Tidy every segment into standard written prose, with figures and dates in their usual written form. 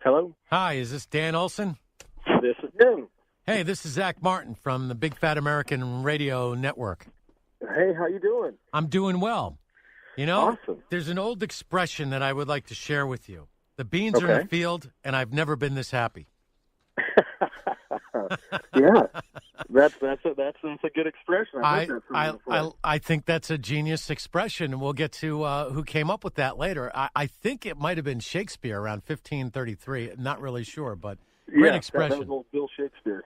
Hello? Hi, is this Dan Olsen? This is him. Hey, this is Zach Martin from the Big Fat American Radio Network. Hey, how you doing? I'm doing well. You know, Awesome. There's an old expression that I would like to share with you. The beans are in the field, and I've never been this happy. Yeah, that's a good expression. I've heard that from you before. I think that's a genius expression, and we'll get to who came up with that later. I think it might have been Shakespeare around 1533. Not really sure, but great expression. That was old Bill Shakespeare.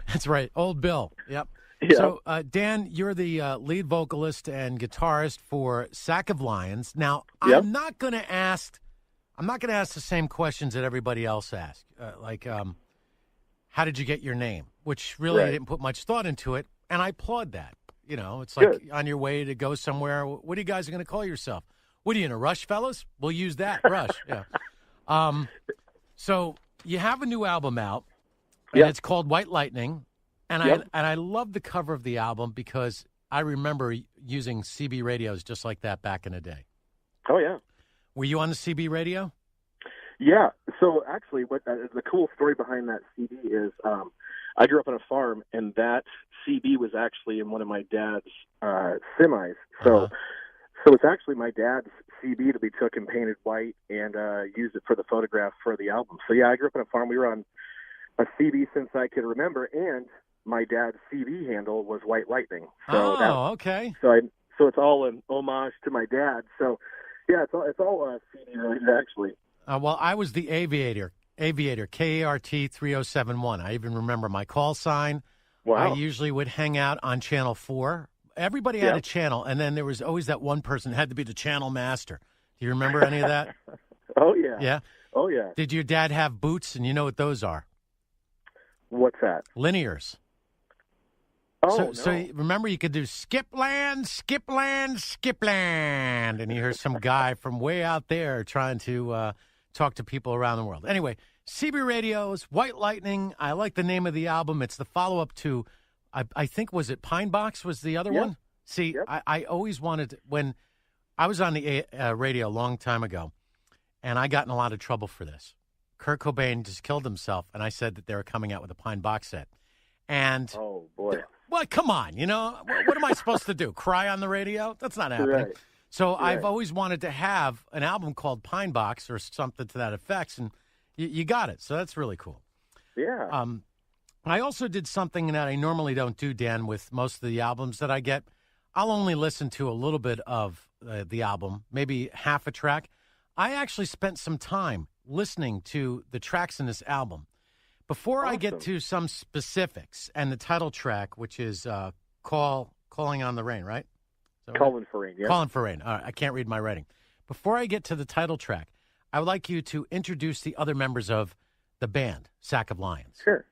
That's right, old Bill. Yep. Yeah. So, Dan, you're the lead vocalist and guitarist for Sack of Lions. Now, Yep. I'm not going to ask the same questions that everybody else asks, how did you get your name? Which really I didn't put much thought into it, and I applaud that. You know, it's like on your way to go somewhere. What are you guys going to call yourself? What are you in a rush, fellas? We'll use that rush. Yeah. So you have a new album out, and it's called White Lightning, and I love the cover of the album because I remember using CB radios just like that back in the day. Oh yeah. Were you on the CB radio? Yeah. So actually, what the cool story behind that CD is, I grew up on a farm, and that CD was actually in one of my dad's semis. So it's actually my dad's CD that we took and painted white and used it for the photograph for the album. So yeah, I grew up on a farm. We were on a CD since I could remember, and my dad's CD handle was White Lightning. So okay. So it's all an homage to my dad. So yeah, it's all CD related actually. Well, I was the Aviator, KART 3071. I even remember my call sign. Wow. I usually would hang out on Channel 4. Everybody had a channel, and then there was always that one person who had to be the channel master. Do you remember any of that? Oh, yeah. Yeah? Oh, yeah. Did your dad have boots, and you know what those are? What's that? Linears. Oh, no. So remember, you could do skip land, skip land, skip land, and you hear some guy from way out there trying to talk to people around the world. Anyway, CB Radios, White Lightning. I like the name of the album. It's the follow-up to, I think, was it Pine Box was the other one? See, I always wanted, when I was on the radio a long time ago, and I got in a lot of trouble for this. Kurt Cobain just killed himself, and I said that they were coming out with a Pine Box set. And oh, boy. Well, come on, you know, what am I supposed to do? Cry on the radio? That's not happening. Right. So I've always wanted to have an album called Pine Box or something to that effect, and you got it. So that's really cool. Yeah. I also did something that I normally don't do, Dan, with most of the albums that I get. I'll only listen to a little bit of the album, maybe half a track. I actually spent some time listening to the tracks in this album. Before I get to some specifics and the title track, which is Calling on the Rain, right? Calling for Rain, yeah. Calling for Rain. All right, I can't read my writing. Before I get to the title track, I would like you to introduce the other members of the band, Sack of Lions. Sure.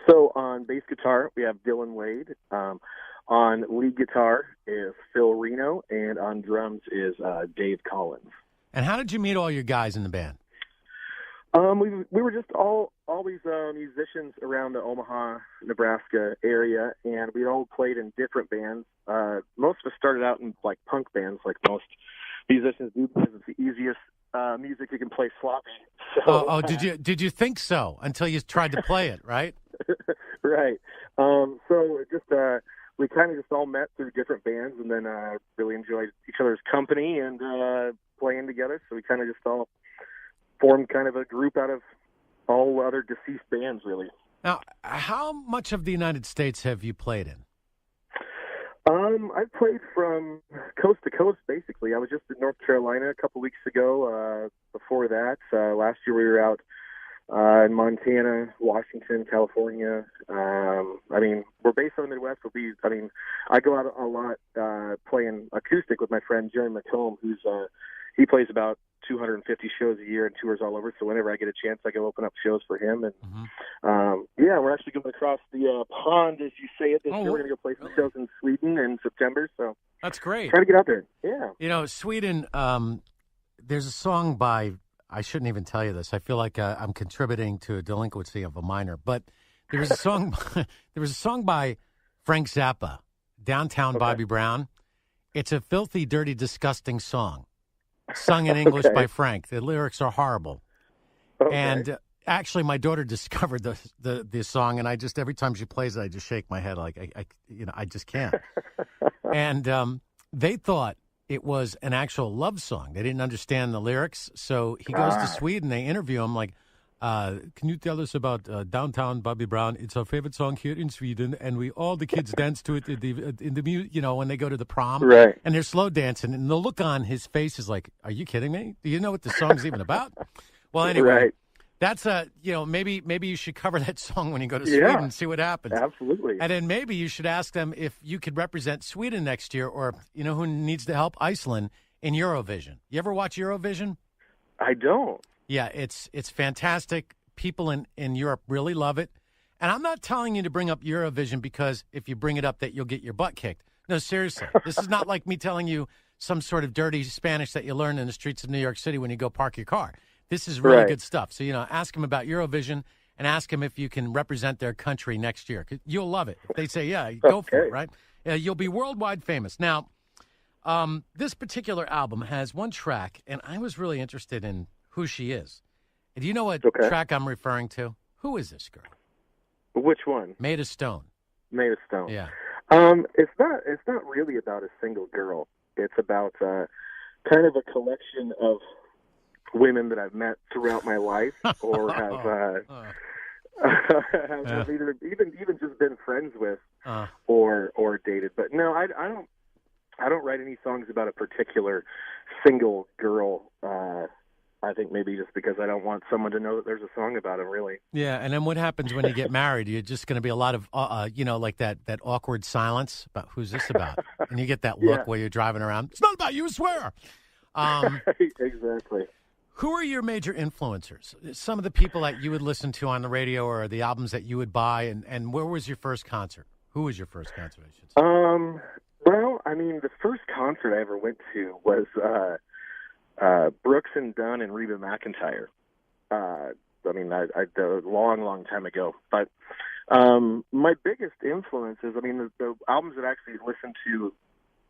So on bass guitar, we have Dylan Wade. On lead guitar is Phil Reno, and on drums is Dave Collins. And how did you meet all your guys in the band? We were just always musicians around the Omaha, Nebraska area, and we all played in different bands. Most of us started out in like punk bands, like most musicians do, because it's the easiest music you can play sloppy. So, did you think so until you tried to play it, right? Right. So just we kind of just all met through different bands, and then really enjoyed each other's company and playing together. So we kind of just all formed kind of a group out of all other deceased bands, really. Now, how much of the United States have you played in? I've played from coast to coast, basically. I was just in North Carolina a couple weeks ago. Before that, last year we were out in Montana, Washington, California. We're based on the Midwest. I go out a lot playing acoustic with my friend Jerry McComb, he plays about 250 shows a year and tours all over. So whenever I get a chance, I go open up shows for him. And we're actually going across the pond, as you say it, this year. We're going to go play some shows in Sweden in September. So that's great. Try to get out there. Yeah. You know, Sweden. There's a song by. I shouldn't even tell you this. I feel like I'm contributing to a delinquency of a minor. But there was a song. There was a song by Frank Zappa, "Downtown Bobby Brown." It's a filthy, dirty, disgusting song. Sung in English by Frank. The lyrics are horrible. Okay. And actually, my daughter discovered the song, and I just every time she plays it, I just shake my head like I just can't. And they thought it was an actual love song. They didn't understand the lyrics, so he goes to Sweden. They interview him like, "Can you tell us about Downtown Bobby Brown? It's our favorite song here in Sweden, and all the kids dance to it in the when they go to the prom, Right? and they're slow dancing, and the look on his face is like, are you kidding me? Do you know what the song's even about?" Well, anyway, Right. that's maybe you should cover that song when you go to Sweden and see what happens. Absolutely. And then maybe you should ask them if you could represent Sweden next year, or who needs to help Iceland in Eurovision. You ever watch Eurovision? I don't. Yeah, it's fantastic. People in Europe really love it. And I'm not telling you to bring up Eurovision because if you bring it up that you'll get your butt kicked. No, seriously. This is not like me telling you some sort of dirty Spanish that you learn in the streets of New York City when you go park your car. This is really good stuff. So, ask them about Eurovision and ask them if you can represent their country next year. 'Cause you'll love it. If they say, yeah, go for it, right? You'll be worldwide famous. Now, this particular album has one track, and I was really interested in who she is. Do you know what track I'm referring to? Who is this girl? Which one? Made of Stone. Made of Stone. Yeah. It's not really about a single girl. It's about kind of a collection of women that I've met throughout my life, or have either even just been friends with, or dated. But no, I don't write any songs about a particular single girl. I think maybe just because I don't want someone to know that there's a song about him, really. Yeah, and then what happens when you get married? You're just going to be a lot of, like that awkward silence about who's this about? And you get that look where you're driving around. It's not about you, I swear. Exactly. Who are your major influencers? Some of the people that you would listen to on the radio or the albums that you would buy, and where was your first concert? Who was your first concert, I should say? Well, I mean, the first concert I ever went to was Brooks and Dunn and Reba McEntire. I a long time ago. But my biggest influences, the albums that I actually listen to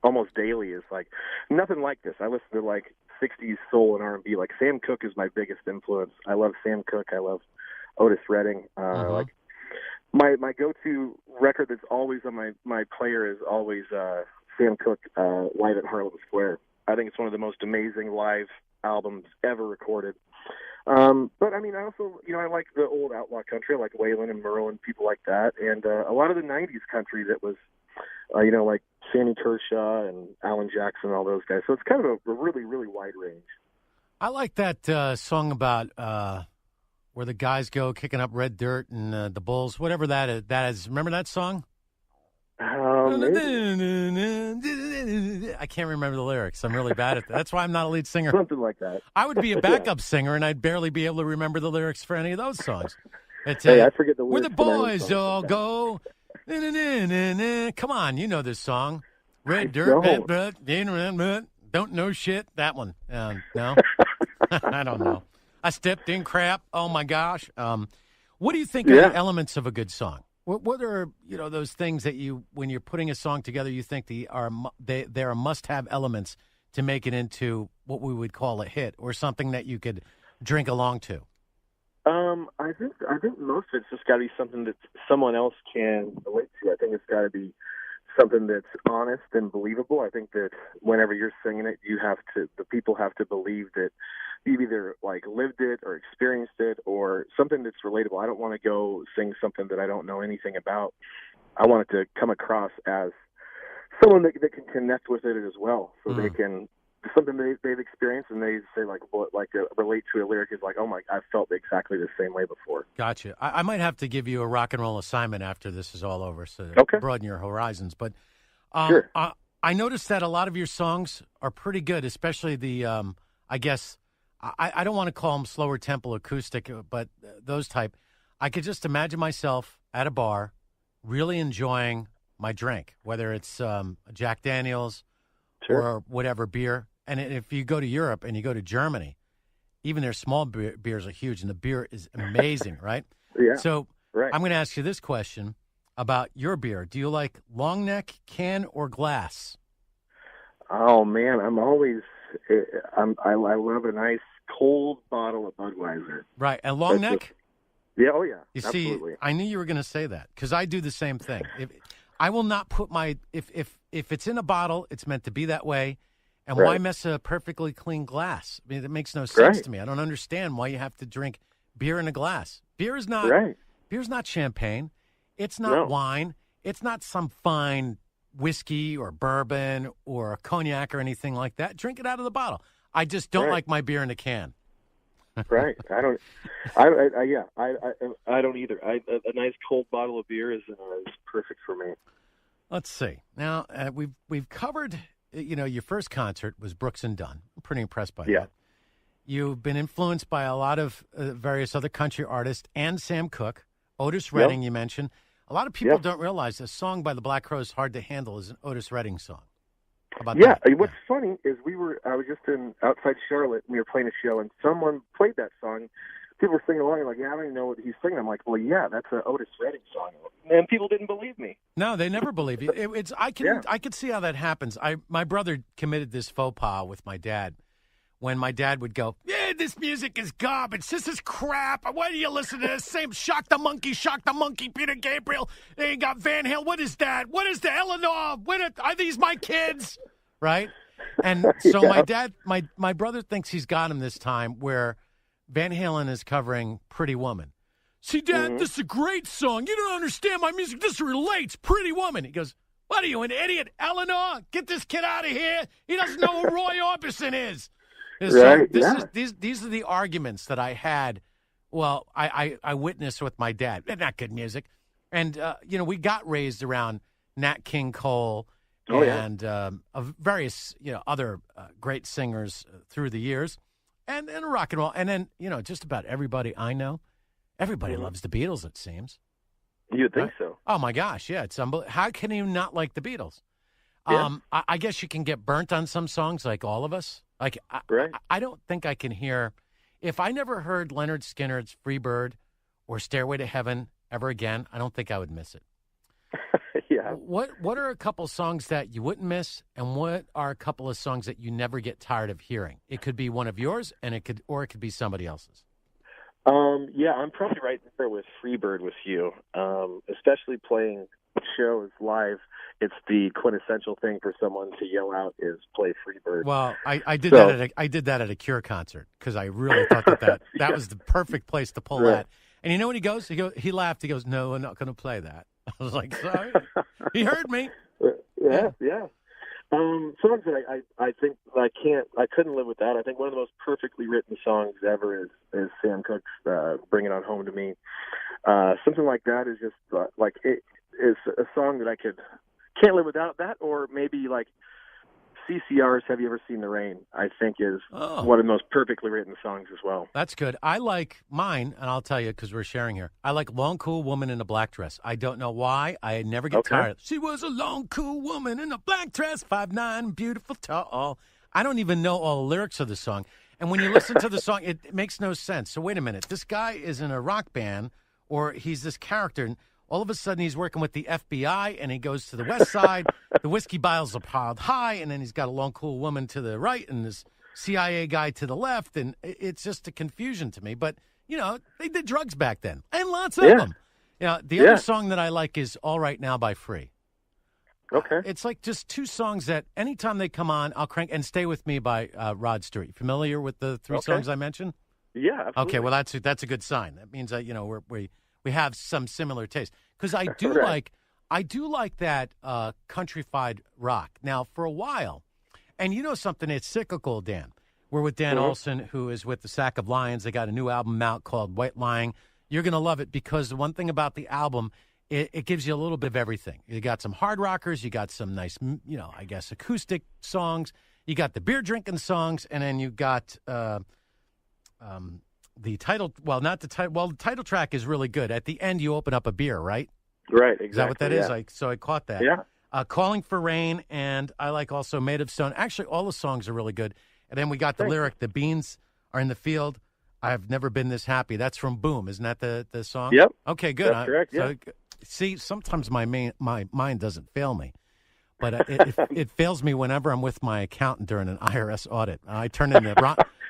almost daily is like nothing like this. I listen to like 60s soul and R&B. Like Sam Cooke is my biggest influence. I love Sam Cooke. I love Otis Redding. Like my go-to record that's always on my player is always Sam Cooke live at Harlem Square. I think it's one of the most amazing live albums ever recorded. But I also, I like the old outlaw country. I like Waylon and Merle and people like that. And a lot of the 90s country that was, like Sammy Kershaw and Alan Jackson and all those guys. So it's kind of a really, really wide range. I like that song about where the guys go kicking up red dirt and the bulls, whatever that is. Remember that song? I can't remember the lyrics. I'm really bad at that. That's why I'm not a lead singer. Something like that. I would be a backup singer, and I'd barely be able to remember the lyrics for any of those songs. It's, I forget the lyrics. Where the boys all go. Come on, you know this song. Red dirt, don't know shit. That one. No? I don't know. I stepped in crap. Oh, my gosh. What do you think are the elements of a good song? What are those things that when you're putting a song together, you think there are must-have elements to make it into what we would call a hit or something that you could drink along to? I think most of it's just got to be something that someone else can relate to. I think it's got to be something that's honest and believable. I think that whenever you're singing it, the people have to believe that you've either like lived it or experienced it or something that's relatable. I don't want to go sing something that I don't know anything about. I want it to come across as someone that can connect with it as well, so they can something they've experienced and they say relate to a lyric is like, oh my, I felt exactly the same way before. Gotcha. I might have to give you a rock and roll assignment after this is all over, so broaden your horizons. But sure. I noticed that a lot of your songs are pretty good, especially the I guess. I don't want to call them slower tempo acoustic, but those type. I could just imagine myself at a bar really enjoying my drink, whether it's Jack Daniels or whatever beer. And if you go to Europe and you go to Germany, even their small beers are huge, and the beer is amazing, right? Yeah. So I'm going to ask you this question about your beer. Do you like long neck, can, or glass? Oh, man, I love a nice cold bottle of Budweiser. Right. And long That's neck? Yeah, oh yeah. You absolutely. see, I knew you were going to say that because I do the same thing. I will not put if it's in a bottle, it's meant to be that way. And why mess a perfectly clean glass? I mean, it makes no sense to me. I don't understand why you have to drink beer in a glass. Beer is not champagne. It's not wine. It's not some fine whiskey or bourbon or cognac or anything like that. Drink it out of the bottle. I just don't like my beer in a can. Right. I don't. I don't either. A nice cold bottle of beer is perfect for me. Let's see. Now we've covered. Your first concert was Brooks and Dunn. I'm pretty impressed by that. You've been influenced by a lot of various other country artists and Sam Cooke, Otis Redding. You mentioned. A lot of people don't realize a song by the Black Crowes, "Hard to Handle," is an Otis Redding song. How about that? What's funny is I was just outside Charlotte, and we were playing a show, and someone played that song. People were singing along, and like, I don't even know what he's singing. I'm like, well, yeah, that's an Otis Redding song. And people didn't believe me. No, they never believe you. I could see how that happens. My brother committed this faux pas with my dad when my dad would go, "Yeah, this music is garbage. This is crap. Why do you listen to this same Shock the Monkey, Peter Gabriel? They got Van Halen. What is that? What is the Eleanor? Are these my kids?" Right? And so my brother thinks he's got him this time where Van Halen is covering Pretty Woman. "See, Dad, this is a great song. You don't understand my music. This relates. Pretty Woman." He goes, "What are you, an idiot? Eleanor, get this kid out of here. He doesn't know who Roy Orbison is." So these are the arguments that I had. Well, I witnessed with my dad. They're not good music. And, we got raised around Nat King Cole and various, other great singers through the years and rock and roll. And then, just about everybody I know, everybody loves the Beatles, it seems. You'd think so. Oh, my gosh. Yeah. It's unbelievable. How can you not like the Beatles? Yeah. I guess you can get burnt on some songs like all of us. Like, I don't think I can hear, if I never heard Leonard Skinner's Free Bird or Stairway to Heaven ever again, I don't think I would miss it. What are a couple songs that you wouldn't miss, and what are a couple of songs that you never get tired of hearing? It could be one of yours, and it could be somebody else's. I'm probably right there with Free Bird with you, especially playing shows live. It's the quintessential thing for someone to yell out is play Free Bird. Well, I did that at a Cure concert because I really thought that was the perfect place to pull that. And you know what he goes? He laughed. He goes, "No, I'm not going to play that." I was like, "Sorry." He heard me. Yeah. Songs that I think I couldn't live with that. I think one of the most perfectly written songs ever is Sam Cooke's "Bring It On Home to Me." Something like that is just it is a song that I can't live without that, or maybe like CCR's "Have You Ever Seen the Rain?" I think is one of the most perfectly written songs as well. That's good. I like mine, and I'll tell you because we're sharing here. I like "Long Cool Woman in a Black Dress." I don't know why. I never get tired. She was a long, cool woman in a black dress, 5'9", beautiful, tall. I don't even know all the lyrics of the song. And when you listen to the song, it makes no sense. So wait a minute. This guy is in a rock band, or he's this character, and all of a sudden, he's working with the FBI, and he goes to the west side. The whiskey bottles are piled high, and then he's got a long, cool woman to the right and this CIA guy to the left, and it's just a confusion to me. But, they did drugs back then, and lots of them. The other song that I like is All Right Now by Free. Okay. It's like just two songs that anytime they come on, I'll crank, and Stay With Me by Rod Stewart. You familiar with the three songs I mentioned? Yeah, absolutely. Okay, well, that's a good sign. That means that, we have some similar taste because I do like that countrified rock. Now, for a while, and something, it's cyclical, Dan. We're with Dan Olsen, who is with the Sack of Lions. They got a new album out called White Lying. You're going to love it because the one thing about the album, it gives you a little bit of everything. You got some hard rockers, you got some nice, I guess acoustic songs. You got the beer drinking songs, and then you got the title, the title track is really good. At the end, you open up a beer, right? Right, exactly. Is that what that is? So I caught that. Yeah. Calling for Rain, and I like also Made of Stone. Actually, all the songs are really good. And then we got the lyric, "The beans are in the field. I've never been this happy." That's from Boom. Isn't that the song? Yep. Okay, good. That's correct, yeah. So, see, sometimes my mind doesn't fail me. But it fails me whenever I'm with my accountant during an IRS audit. I turn in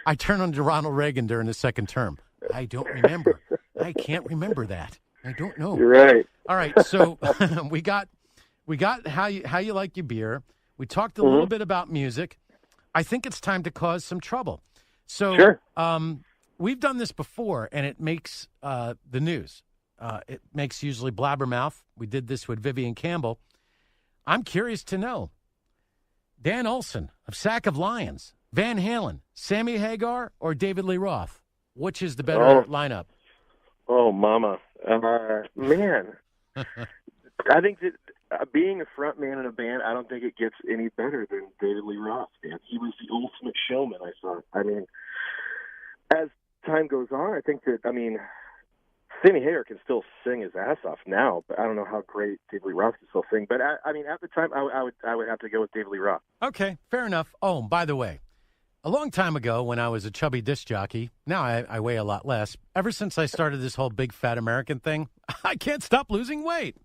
I turned on to Ronald Reagan during the second term. I don't remember. I can't remember that. I don't know. You're right. All right, so we got how you like your beer. We talked a little bit about music. I think it's time to cause some trouble. So Sure. We've done this before, and it makes the news. It makes usually blabbermouth. We did this with Vivian Campbell. I'm curious to know, Dan Olsen of Sack of Lions, Van Halen, Sammy Hagar, or David Lee Roth? Which is the better lineup? Oh, mama. Man. I think that being a front man in a band, I don't think it gets any better than David Lee Roth, man. He was the ultimate showman, I thought. I mean, as time goes on, I think that, Sammy Hagar can still sing his ass off now, but I don't know how great David Lee Roth can still sing. But, at the time, I would have to go with David Lee Roth. Okay, fair enough. Oh, by the way, a long time ago when I was a chubby disc jockey, now I weigh a lot less. Ever since I started this whole big fat American thing, I can't stop losing weight.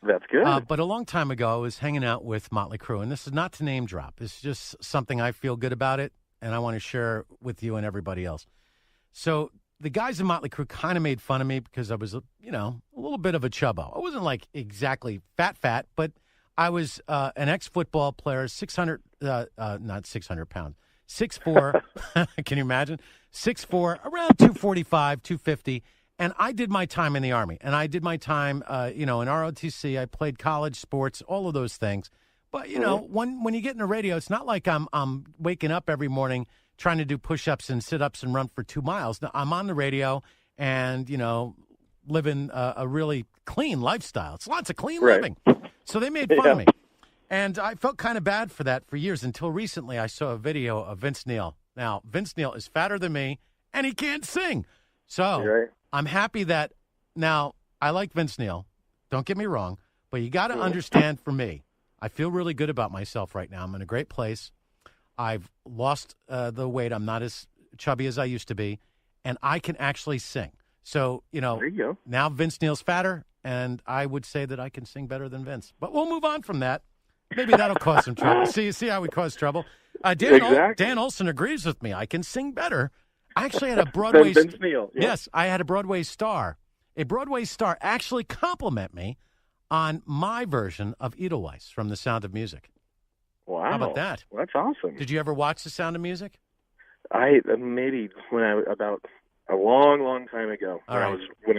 That's good. But a long time ago, I was hanging out with Motley Crue, and this is not to name drop. It's just something I feel good about it, and I want to share with you and everybody else. So the guys in Motley Crue kind of made fun of me because I was, a little bit of a chubbo. I wasn't like exactly fat, but I was an ex-football player, 600, not 600 pounds, 6'4", can you imagine? 6'4", around 245, 250, and I did my time in the Army, and I did my time, in ROTC. I played college sports, all of those things. But, when you get in the radio, it's not like I'm waking up every morning trying to do push-ups and sit-ups and run for 2 miles. Now, I'm on the radio and, living a really clean lifestyle. It's lots of clean living. So they made fun of me. And I felt kind of bad for that for years until recently I saw a video of Vince Neil. Now, Vince Neil is fatter than me, and he can't sing. So I'm happy that now I like Vince Neil. Don't get me wrong. But you got to understand for me, I feel really good about myself right now. I'm in a great place. I've lost the weight. I'm not as chubby as I used to be, and I can actually sing. So, there you go. Now Vince Neil's fatter, and I would say that I can sing better than Vince. But we'll move on from that. Maybe that'll cause some trouble. See how we cause trouble? Dan Olsen agrees with me. I can sing better. I actually had a Broadway Vince Neil. Yeah. Yes, I had a Broadway star actually compliment me on my version of Edelweiss from The Sound of Music. Wow. How about that? Well, that's awesome. Did you ever watch The Sound of Music? Maybe about a long time ago when I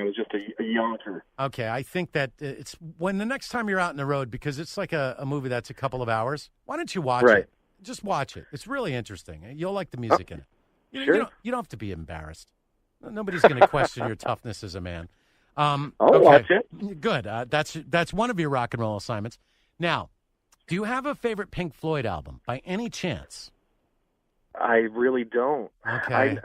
was just a younker. Okay, I think that it's when the next time you're out on the road, because it's like a movie that's a couple of hours. Why don't you watch it? Just watch it. It's really interesting. You'll like the music in it. Sure. You don't have to be embarrassed. Nobody's going to question your toughness as a man. I'll watch it. Good. That's one of your rock and roll assignments. Now, do you have a favorite Pink Floyd album by any chance? I really don't. Okay.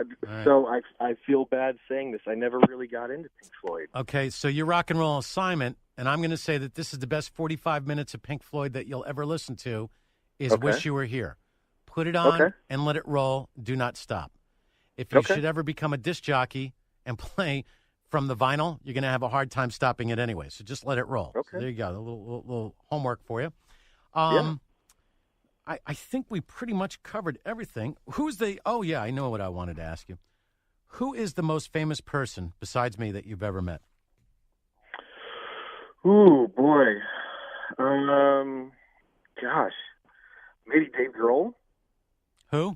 So I feel bad saying this. I never really got into Pink Floyd. Okay, so your rock and roll assignment, and I'm going to say that this is the best 45 minutes of Pink Floyd that you'll ever listen to, is Wish You Were Here. Put it on and let it roll. Do not stop. If you should ever become a disc jockey and play from the vinyl, you're going to have a hard time stopping it anyway. So just let it roll. Okay. So there you go. A little homework for you. I think we pretty much covered everything. I know what I wanted to ask you. Who is the most famous person besides me that you've ever met? Ooh, boy. Gosh. Maybe Dave Grohl? Who?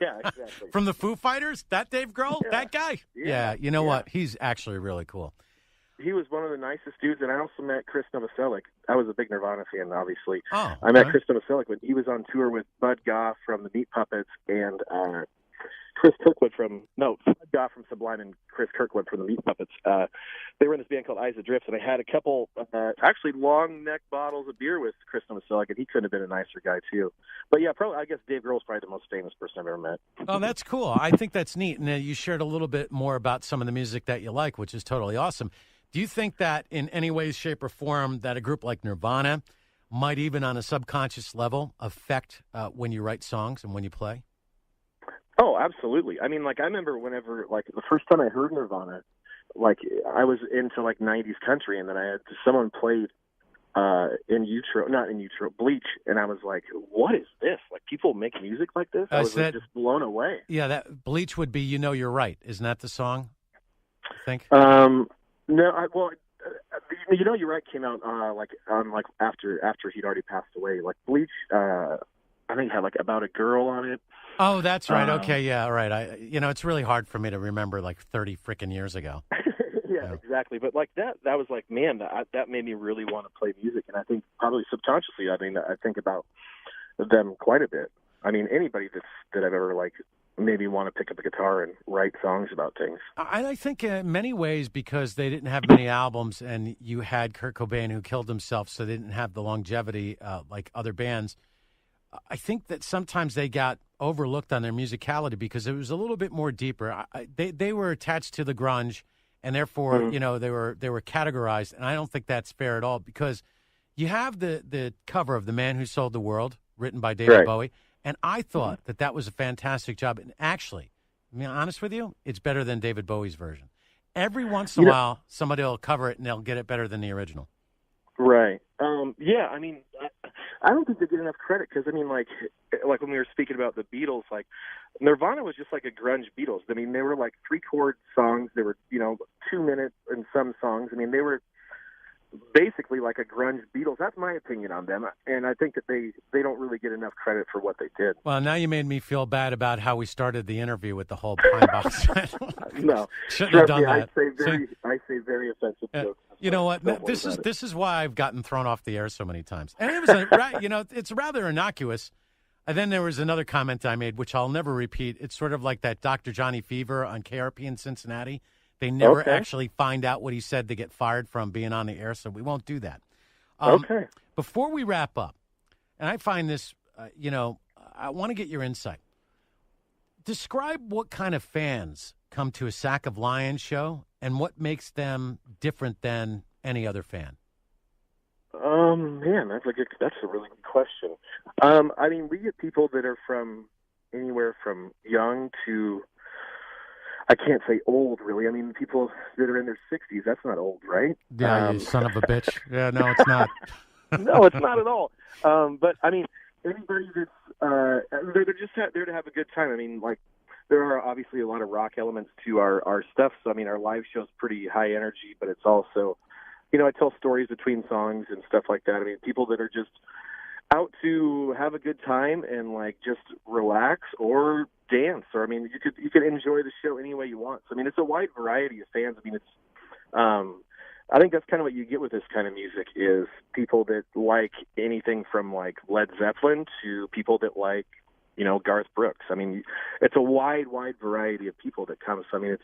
Yeah, exactly. From the Foo Fighters? That Dave Grohl? Yeah. That guy? Yeah, you know what? He's actually really cool. He was one of the nicest dudes, and I also met Chris Novoselic. I was a big Nirvana fan, obviously. Oh, I met Chris Novoselic when he was on tour with Bud Goff from the Meat Puppets and Bud Goff from Sublime and Chris Kirkwood from the Meat Puppets. They were in this band called Eyes Adrift, and I had a couple actually long neck bottles of beer with Chris Novoselic, and he couldn't have been a nicer guy too. But yeah, I guess Dave Grohl's probably the most famous person I've ever met. Oh, that's cool. I think that's neat, and you shared a little bit more about some of the music that you like, which is totally awesome. Do you think that in any way, shape, or form that a group like Nirvana might even on a subconscious level affect when you write songs and when you play? Oh, absolutely. I mean, I remember whenever, the first time I heard Nirvana, I was into, 90s country, and then someone played Bleach, and I was like, what is this? Like, people make music like this? I was just blown away. Yeah, that Bleach would be "You Know You're Right." Isn't that the song? I think. No, You Know You're Right came out after he'd already passed away. Like Bleach, I think had like About a Girl on it. Oh, that's right. Okay, yeah, right. It's really hard for me to remember like 30 freaking years ago. Yeah, exactly. But like that was like, man, that made me really want to play music, and I think probably subconsciously, I think about them quite a bit. I mean, anybody that I've ever like maybe want to pick up a guitar and write songs about things. I think in many ways because they didn't have many albums, and you had Kurt Cobain who killed himself, so they didn't have the longevity like other bands. I think that sometimes they got overlooked on their musicality because it was a little bit more deeper. They were attached to the grunge, and therefore, they were categorized. And I don't think that's fair at all because you have the cover of "The Man Who Sold the World," written by David Bowie, and I thought that was a fantastic job. And actually, to be honest with you, it's better than David Bowie's version. Every once in a while, somebody will cover it and they'll get it better than the original. Right. Yeah. I mean, I don't think they get enough credit because I mean, like when we were speaking about the Beatles, like Nirvana was just like a grunge Beatles. I mean, they were like 3-chord songs. They were 2 minutes in some songs. I mean, they were basically like a grunge Beatles. That's my opinion on them, and I think that they don't really get enough credit for what they did. Well, now you made me feel bad about how we started the interview with the whole Pine Box. No, shouldn't have done that. I say very offensive jokes. You know what? This is why I've gotten thrown off the air so many times. And it was it's rather innocuous. And then there was another comment I made, which I'll never repeat. It's sort of like that Dr. Johnny Fever on KRP in Cincinnati. They never actually find out what he said to get fired from being on the air, so we won't do that. Before we wrap up, and I find this, I want to get your insight. Describe what kind of fans come to a Sack of Lions show and what makes them different than any other fan. Man, that's a really good question. I mean, we get people that are from anywhere from young to, I can't say old, really. I mean, people that are in their 60s, that's not old, right? Yeah, you son of a bitch. Yeah, no, it's not. No, it's not at all. But, I mean, anybody that's, they're just there to have a good time. I mean, like, there are obviously a lot of rock elements to our stuff. So, I mean, our live show's pretty high energy, but it's also, I tell stories between songs and stuff like that. I mean, people that are just out to have a good time and like just relax or dance, or I mean, you could enjoy the show any way you want. So I mean, it's a wide variety of fans. I mean, it's I think that's kind of what you get with this kind of music is people that like anything from like Led Zeppelin to people that like Garth Brooks. I mean, it's a wide variety of people that come. So I mean,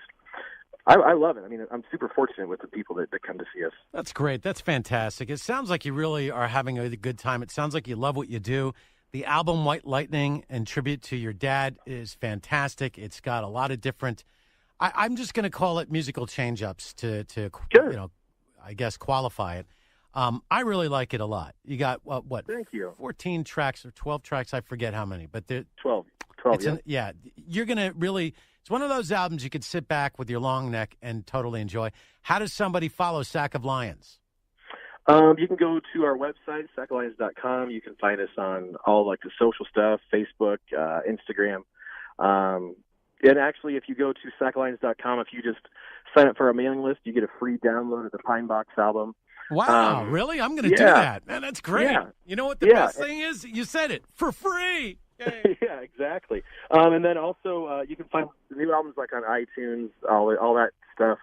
I love it. I mean, I'm super fortunate with the people that come to see us. That's great. That's fantastic. It sounds like you really are having a good time. It sounds like you love what you do. The album White Lightning in tribute to your dad is fantastic. It's got a lot of different, I'm just going to call it musical change-ups to sure. I guess qualify it. I really like it a lot. You got, what? Thank you. 14 tracks or 12 tracks. I forget how many, but 12, yeah. You're going to really... It's one of those albums you could sit back with your long neck and totally enjoy. How does somebody follow Sack of Lions? You can go to our website, sackoflions.com. You can find us on all like the social stuff, Facebook, Instagram. And actually, if you go to sackoflions.com, if you just sign up for our mailing list, you get a free download of the Pine Box album. Wow, really? I'm going to do that. Man, that's great. Yeah. You know what the best thing is? You said it. For free. Yeah, exactly. And then also you can find the new albums like on iTunes, all that stuff.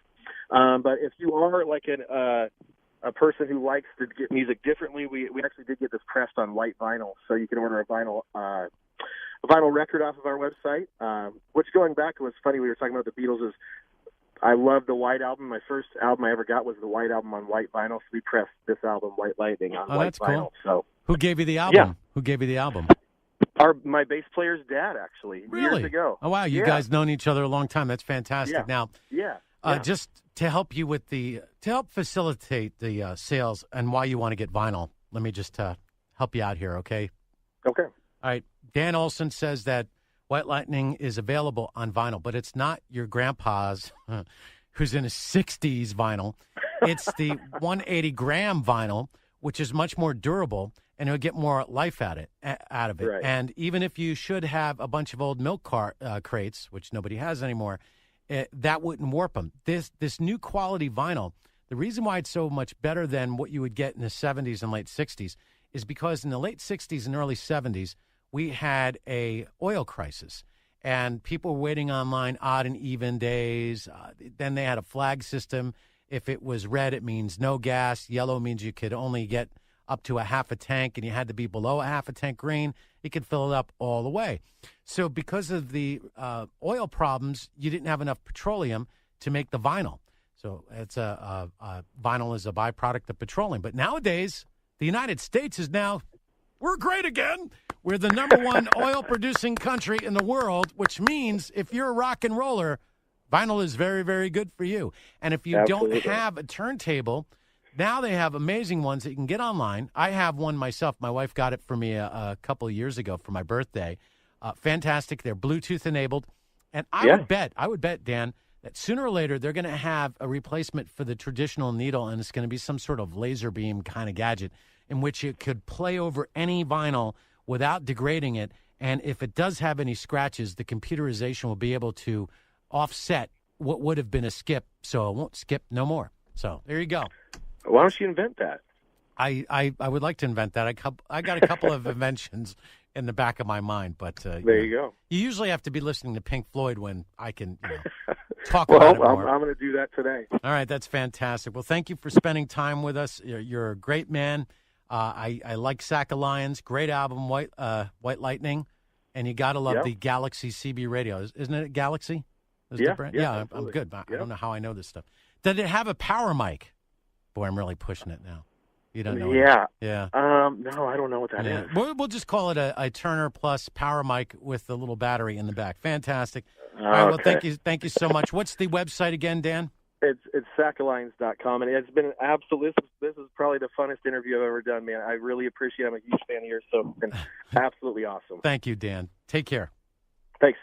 But if you are like a person who likes to get music differently, we actually did get this pressed on white vinyl, so you can order a vinyl record off of our website. Which going back, it was funny. We were talking about the Beatles. I love the White Album. My first album I ever got was the White Album on white vinyl. So we pressed this album, White Lightning, on white vinyl. Cool. So who gave you the album? Yeah. Who gave you the album? My bass player's dad, actually, really? Years ago. Oh, wow. You guys known each other a long time. That's fantastic. Yeah. Now, just to help you to help facilitate the sales and why you want to get vinyl, let me just help you out here, okay? Okay. All right. Dan Olsen says that White Lightning is available on vinyl, but it's not your grandpa's who's in his 60s vinyl. It's the 180-gram vinyl, which is much more durable, and it'll get more life out of it. Right. And even if you should have a bunch of old milk crates, which nobody has anymore, that wouldn't warp them. This new quality vinyl, the reason why it's so much better than what you would get in the 70s and late 60s is because in the late 60s and early 70s, we had a oil crisis. And people were waiting online odd and even days. Then they had a flag system. If it was red, it means no gas. Yellow means you could only get up to a half a tank, and you had to be below a half a tank. Green, you could fill it up all the way. So because of the oil problems, you didn't have enough petroleum to make the vinyl. So it's vinyl is a byproduct of petroleum. But nowadays, the United States is now, we're great again. We're the number one oil-producing country in the world, which means if you're a rock and roller, vinyl is very, very good for you. And if you Absolutely. don't have a turntable, now they have amazing ones that you can get online. I have one myself. My wife got it for me a couple of years ago for my birthday. Fantastic. They're Bluetooth-enabled. And I would bet, Dan, that sooner or later they're going to have a replacement for the traditional needle, and it's going to be some sort of laser beam kind of gadget in which it could play over any vinyl without degrading it. And if it does have any scratches, the computerization will be able to offset what would have been a skip, so it won't skip no more. So there you go. Why don't you invent that? I would like to invent that. I got a couple of inventions in the back of my mind, but there you go. You usually have to be listening to Pink Floyd when I can talk about it more. I'm going to do that today. All right, that's fantastic. Well, thank you for spending time with us. You're a great man. I like Sack of Lions. Great album, White Lightning. And you got to love the Galaxy CB radio. Isn't it Galaxy? Yeah, I'm good. I don't know how I know this stuff. Did it have a power mic? Boy, I'm really pushing it now. You don't know. Yeah. Yeah. No, I don't know what that is. We'll just call it a Turner Plus power mic with a little battery in the back. Fantastic. All right. Well, thank you so much. What's the website again, Dan? It's sackalions.com, and it's been an absolute. This is probably the funnest interview I've ever done, man. I really appreciate it. I'm a huge fan of yours, so it's been absolutely awesome. Thank you, Dan. Take care. Thanks.